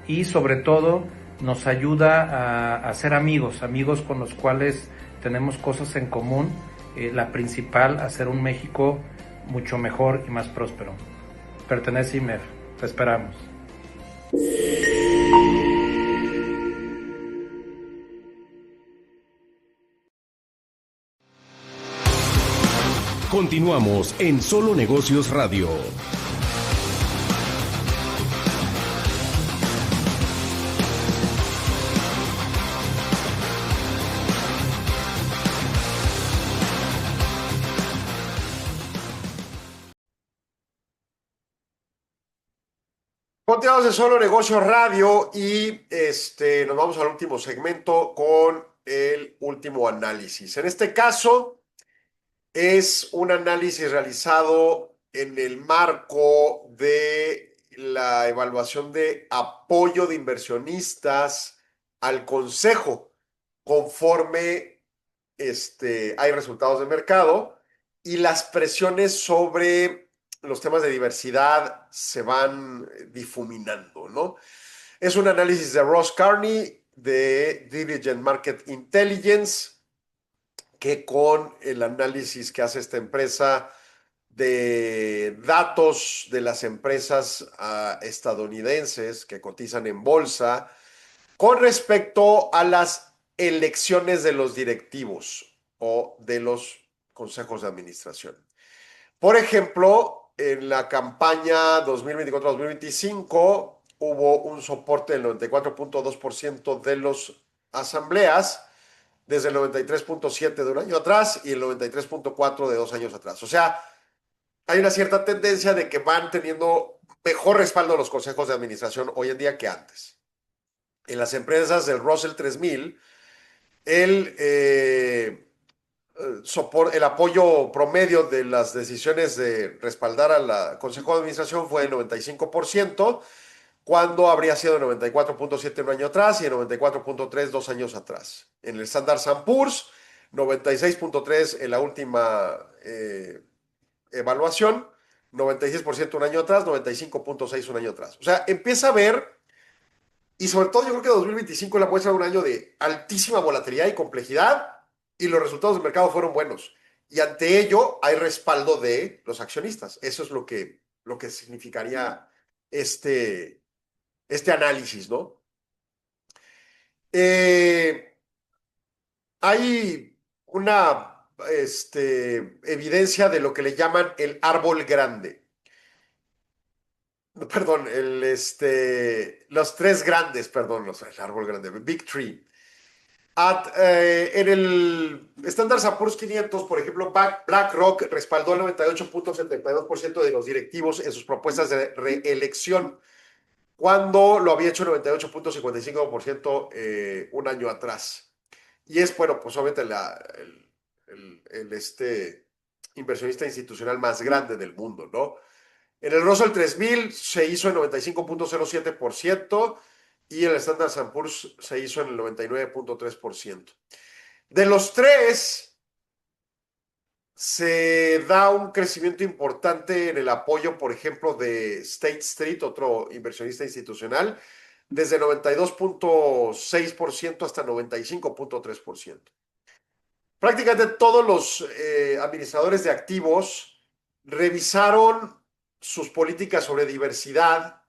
L: y sobre todo nos ayuda a ser amigos con los cuales tenemos cosas en común. La principal, hacer un México mucho mejor y más próspero. Pertenece a IMEF. Te esperamos.
A: Continuamos en Solo Negocios Radio.
D: Continuamos en Solo Negocios Radio y nos vamos al último segmento con el último análisis. En este caso es un análisis realizado en el marco de la evaluación de apoyo de inversionistas al consejo conforme hay resultados de mercado y las presiones sobre los temas de diversidad se van difuminando, ¿no? Es un análisis de Ross Carney de Diligent Market Intelligence, que con el análisis que hace esta empresa de datos de las empresas estadounidenses que cotizan en bolsa con respecto a las elecciones de los directivos o de los consejos de administración. Por ejemplo, en la campaña 2024-2025 hubo un soporte del 94.2% de las asambleas, desde el 93.7% de un año atrás y el 93.4% de 2 años atrás. O sea, hay una cierta tendencia de que van teniendo mejor respaldo los consejos de administración hoy en día que antes. En las empresas del Russell 3000, el apoyo promedio de las decisiones de respaldar al consejo de administración fue el 95%, cuando habría sido el 94.7% un año atrás y el 94.3% 2 años atrás. En el Standard & Poor's, 96.3% en la última evaluación, 96% un año atrás, 95.6% un año atrás. O sea, empieza a ver, y sobre todo yo creo que 2025 la muestra de un año de altísima volatilidad y complejidad, y los resultados del mercado fueron buenos. Y ante ello hay respaldo de los accionistas. Eso es lo que significaría este análisis, ¿no? Hay una evidencia de lo que le llaman el árbol grande. Perdón, los tres grandes, perdón, el árbol grande, Big Tree. En el Standard & Poor's 500, por ejemplo, BlackRock respaldó el 98.72% de los directivos en sus propuestas de reelección, cuando lo había hecho el 98.55% un año atrás. Y es, bueno, pues obviamente el inversionista institucional más grande del mundo, ¿no? En el Russell 3000 se hizo el 95.07% y el Standard & Poor's se hizo en el 99.3%. De los tres, se da un crecimiento importante en el apoyo, por ejemplo, de State Street, otro inversionista institucional, desde 92.6% hasta 95.3%. Prácticamente todos los administradores de activos revisaron sus políticas sobre diversidad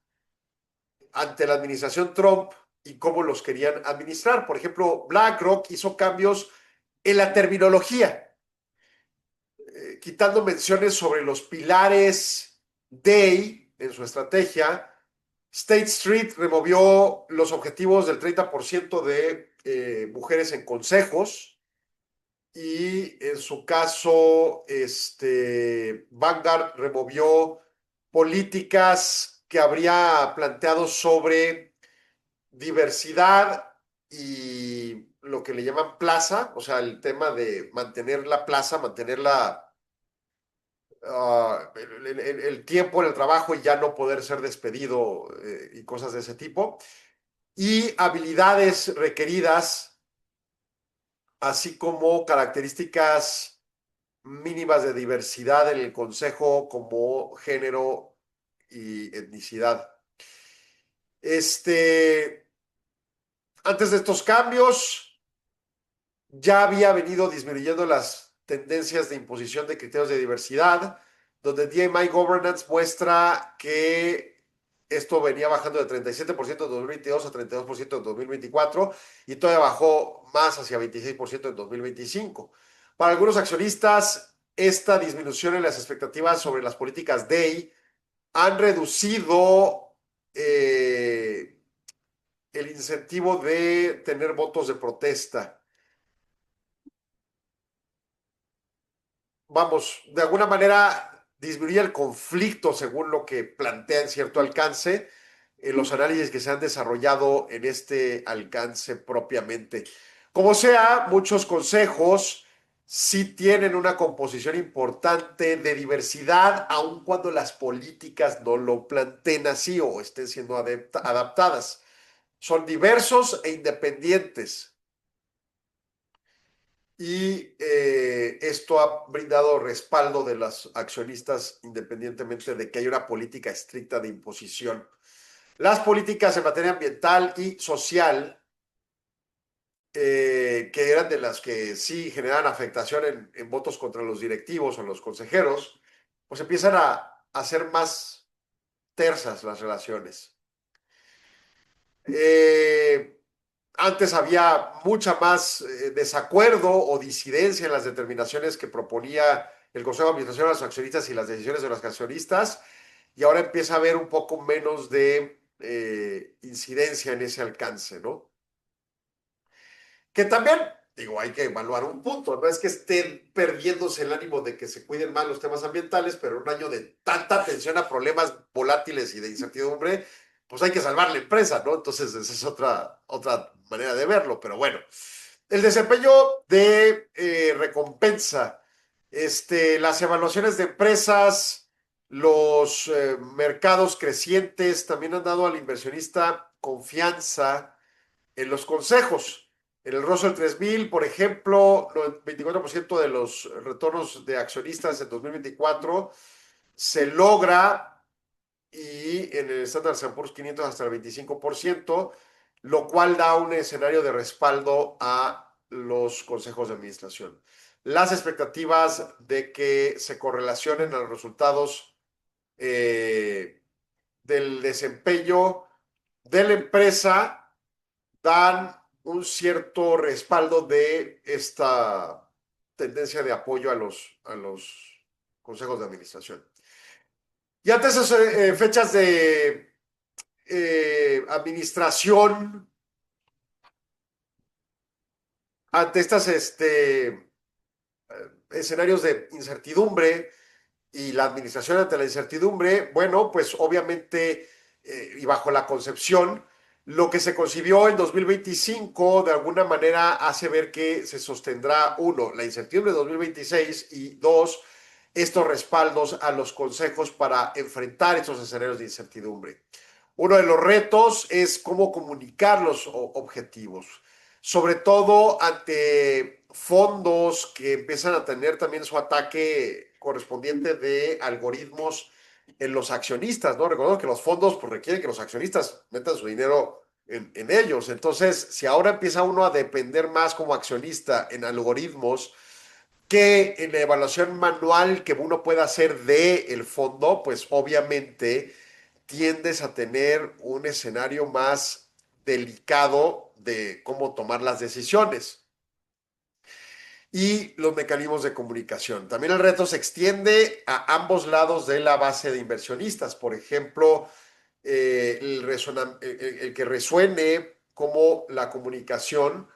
D: ante la administración Trump y cómo los querían administrar. Por ejemplo, BlackRock hizo cambios en la terminología, quitando menciones sobre los pilares DEI en su estrategia. State Street removió los objetivos del 30% de mujeres en consejos, y en su caso Vanguard removió políticas que habría planteado sobre diversidad y lo que le llaman plaza, o sea, el tema de mantener la plaza, mantener el tiempo en el trabajo y ya no poder ser despedido y cosas de ese tipo, y habilidades requeridas, así como características mínimas de diversidad en el consejo, como género y etnicidad. Antes de estos cambios, ya había venido disminuyendo las tendencias de imposición de criterios de diversidad, donde DMI Governance muestra que esto venía bajando de 37% en 2022 a 32% en 2024 y todavía bajó más hacia 26% en 2025. Para algunos accionistas, esta disminución en las expectativas sobre las políticas DEI han reducido el incentivo de tener votos de protesta. Vamos, de alguna manera disminuye el conflicto según lo que plantea en cierto alcance en los análisis que se han desarrollado en este alcance propiamente. Como sea, muchos consejos sí tienen una composición importante de diversidad, aun cuando las políticas no lo planteen así o estén siendo adaptadas. son diversos e independientes. Y esto ha brindado respaldo de los accionistas independientemente de que haya una política estricta de imposición. Las políticas en materia ambiental y social, que eran de las que sí generan afectación en votos contra los directivos o los consejeros, pues empiezan a ser más tersas las relaciones. Antes había mucha más desacuerdo o disidencia en las determinaciones que proponía el Consejo de Administración a los accionistas y las decisiones de los accionistas, y ahora empieza a haber un poco menos de incidencia en ese alcance, ¿no? Que también, digo, hay que evaluar un punto, no es que estén perdiéndose el ánimo de que se cuiden más los temas ambientales, pero en un año de tanta atención a problemas volátiles y de incertidumbre, pues hay que salvar la empresa, ¿no? Entonces, esa es otra manera de verlo, pero bueno. El desempeño de recompensa, las evaluaciones de empresas, los mercados crecientes también han dado al inversionista confianza en los consejos. En el Russell 3000, por ejemplo, el 24% de los retornos de accionistas en 2024 se logra, y en el Standard & Poor's 500 hasta el 25%, lo cual da un escenario de respaldo a los consejos de administración. Las expectativas de que se correlacionen a los resultados del desempeño de la empresa dan un cierto respaldo de esta tendencia de apoyo a los consejos de administración. Y ante esas fechas de administración, ante estos escenarios de incertidumbre y la administración ante la incertidumbre, bueno, pues obviamente, y bajo la concepción, lo que se concibió en 2025 de alguna manera hace ver que se sostendrá, uno, la incertidumbre de 2026 y dos, estos respaldos a los consejos para enfrentar estos escenarios de incertidumbre. Uno de los retos es cómo comunicar los objetivos, sobre todo ante fondos que empiezan a tener también su ataque correspondiente de algoritmos en los accionistas, ¿no? Recordemos que los fondos pues, requieren que los accionistas metan su dinero en ellos. Entonces, si ahora empieza uno a depender más como accionista en algoritmos que en la evaluación manual que uno pueda hacer del fondo, pues obviamente tiendes a tener un escenario más delicado de cómo tomar las decisiones. Y los mecanismos de comunicación. También el reto se extiende a ambos lados de la base de inversionistas. Por ejemplo, el que resuene cómo la comunicación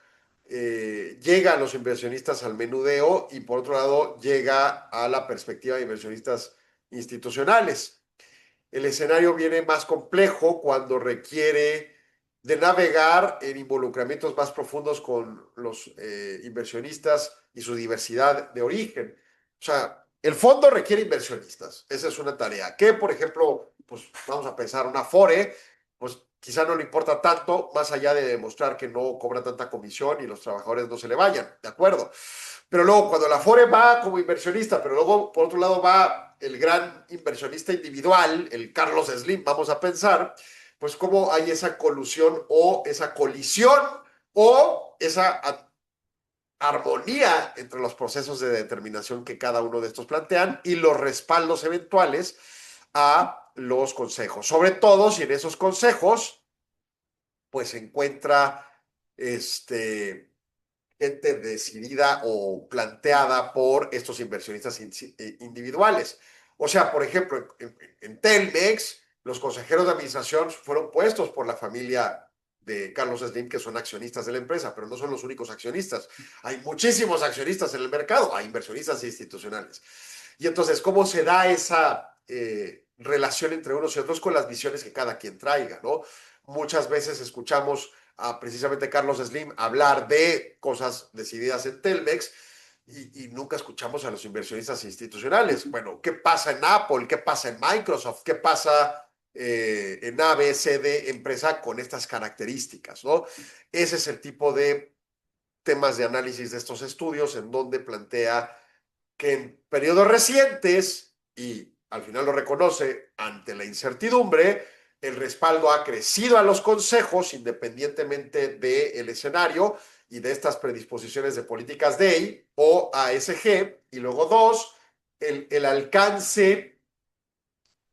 D: llega a los inversionistas al menudeo y por otro lado llega a la perspectiva de inversionistas institucionales. El escenario viene más complejo cuando requiere de navegar en involucramientos más profundos con los inversionistas y su diversidad de origen. O sea, el fondo requiere inversionistas. Esa es una tarea. Que, por ejemplo, pues vamos a pensar una Afore, pues quizá no le importa tanto, más allá de demostrar que no cobra tanta comisión y los trabajadores no se le vayan, ¿de acuerdo? Pero luego, cuando la Afore va como inversionista, pero luego, por otro lado, va el gran inversionista individual, el Carlos Slim, vamos a pensar, pues cómo hay esa colusión o esa colisión o esa armonía entre los procesos de determinación que cada uno de estos plantean y los respaldos eventuales a los consejos. Sobre todo si en esos consejos pues se encuentra gente decidida o planteada por estos inversionistas individuales. O sea, por ejemplo, en Telmex, los consejeros de administración fueron puestos por la familia de Carlos Slim, que son accionistas de la empresa, pero no son los únicos accionistas. Hay muchísimos accionistas en el mercado, hay inversionistas institucionales. Y entonces, ¿cómo se da esa relación entre unos y otros con las visiones que cada quien traiga, ¿no? Muchas veces escuchamos a precisamente Carlos Slim hablar de cosas decididas en Telmex y nunca escuchamos a los inversionistas institucionales. Bueno, ¿qué pasa en Apple? ¿Qué pasa en Microsoft? ¿Qué pasa en A, B, C, D empresa con estas características, ¿no? Ese es el tipo de temas de análisis de estos estudios, en donde plantea que en periodos recientes, y al final lo reconoce, ante la incertidumbre, el respaldo ha crecido a los consejos independientemente del escenario y de estas predisposiciones de políticas DEI o ASG. Y luego 2, el alcance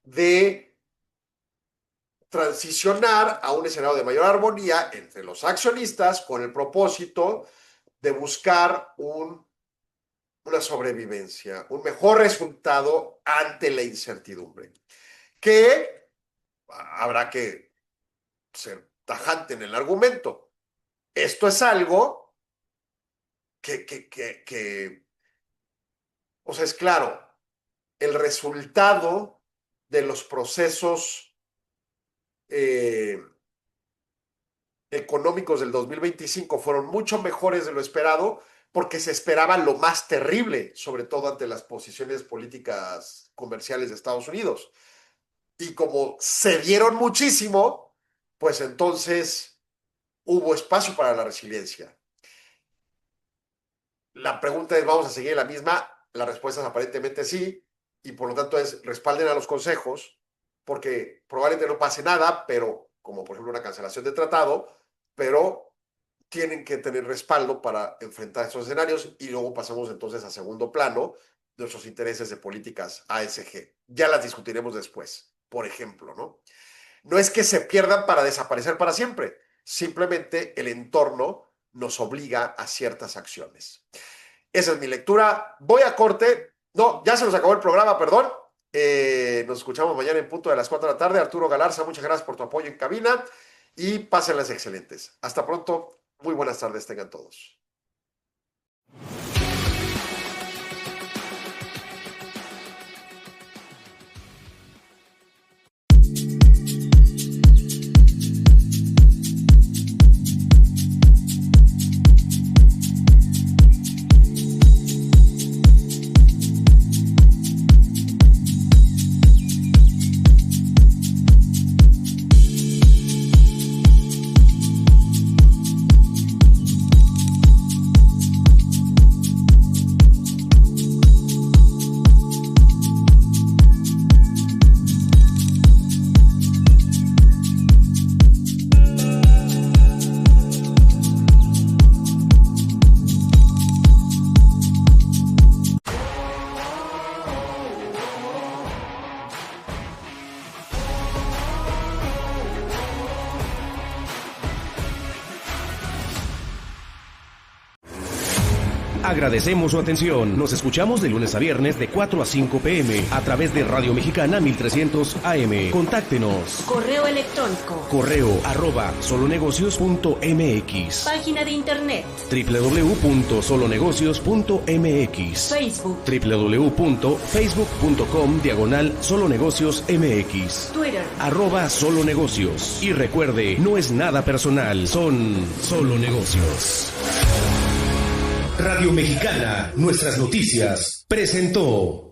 D: de transicionar a un escenario de mayor armonía entre los accionistas con el propósito de buscar una sobrevivencia, un mejor resultado ante la incertidumbre. Que habrá que ser tajante en el argumento. Esto es algo o sea, es claro, el resultado de los procesos económicos del 2025 fueron mucho mejores de lo esperado, porque se esperaba lo más terrible, sobre todo ante las posiciones políticas comerciales de Estados Unidos. Y como cedieron muchísimo, pues entonces hubo espacio para la resiliencia. La pregunta es, ¿vamos a seguir la misma? La respuesta es aparentemente sí, y por lo tanto es, respalden a los consejos, porque probablemente no pase nada, pero como por ejemplo una cancelación de tratado, pero tienen que tener respaldo para enfrentar estos escenarios, y luego pasamos entonces a segundo plano nuestros intereses de políticas ASG. Ya las discutiremos después, por ejemplo, ¿no? No es que se pierdan para desaparecer para siempre, simplemente el entorno nos obliga a ciertas acciones. Esa es mi lectura. Voy a corte. No, ya se nos acabó el programa, perdón. Nos escuchamos mañana en punto de las 4 de la tarde. Arturo Galarza, muchas gracias por tu apoyo en cabina y pásenlas excelentes. Hasta pronto. Muy buenas tardes tengan todos.
A: Agradecemos su atención. Nos escuchamos de lunes a viernes de 4 a 5 p.m. a través de Radio Mexicana 1300 AM. Contáctenos.
B: Correo electrónico.
A: correo@solonegocios.mx.
B: Página de internet.
A: www.solonegocios.mx.
B: Facebook.
A: www.facebook.com/solonegociosmx.
B: Twitter.
A: @solonegocios. Y recuerde, no es nada personal, son solo negocios. Radio Mexicana, nuestras noticias, presentó.